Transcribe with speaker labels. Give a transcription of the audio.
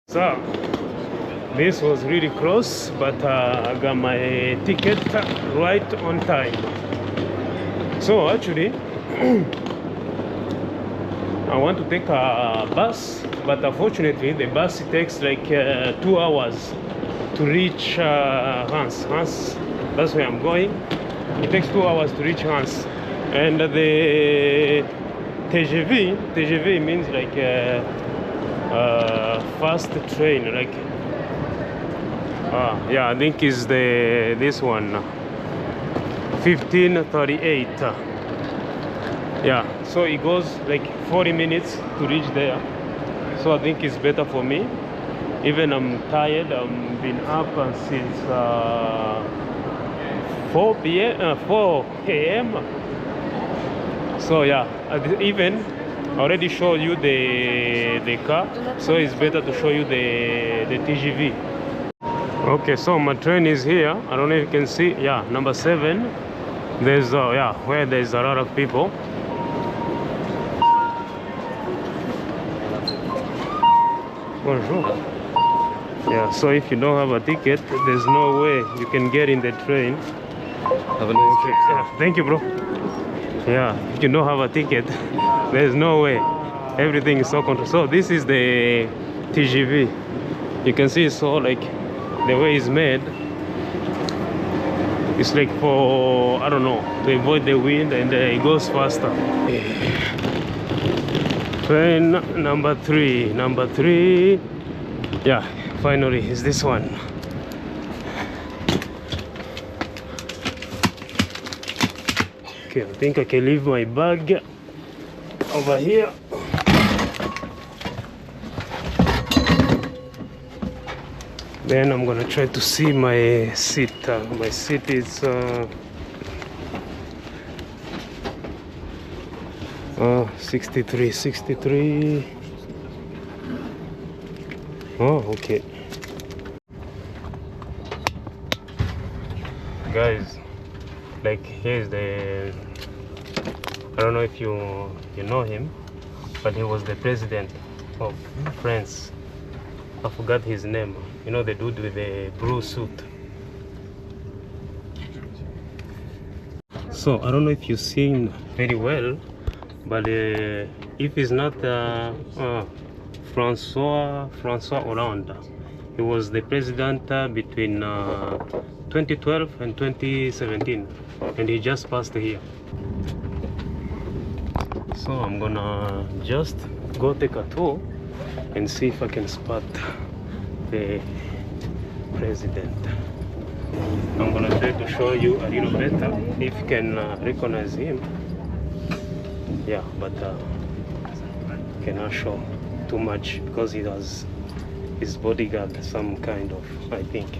Speaker 1: So this was really close, but I got my ticket right on time. So actually I want to take a bus, but unfortunately the bus takes like 2 hours to reach Reims. That's where I'm going. It takes 2 hours to reach Reims. And the TGV means like fast train, like yeah, I think is this one 1538. Yeah, so it goes like 40 minutes to reach there. So I think it's better for me. Even I'm tired. I've been up since 4 a.m. So yeah, even already showed you the car, so it's better to show you the TGV. Okay, so my train is here. I don't know if you can see. Yeah, number 7. There's yeah, where there's a lot of people. Bonjour. Yeah, so if you don't have a ticket, there's no way you can get in the train.
Speaker 2: Have a nice trip, sir.
Speaker 1: Yeah, thank you, bro. Yeah, if you don't have a ticket, there's no way. Everything is so controlled. So this is the TGV. You can see, so like the way it's made, it's like for, I don't know, to avoid the wind, and it goes faster. Train number 3. Yeah, finally is this one. Okay, I think I can leave my bag over here. Then I'm gonna try to see my seat. My seat is 63. Oh, okay. Guys, like here's the, I don't know if you know him, but he was the president of France. I forgot his name. You know, the dude with the blue suit. So I don't know if you've seen very well, but if it's not François Hollande, he was the president between 2012 and 2017, and he just passed here. So I'm gonna just go take a tour and see if I can spot the president. I'm gonna try to show you a little better if you can recognize him. Yeah, but cannot show too much because he has his bodyguard, some kind of, I think.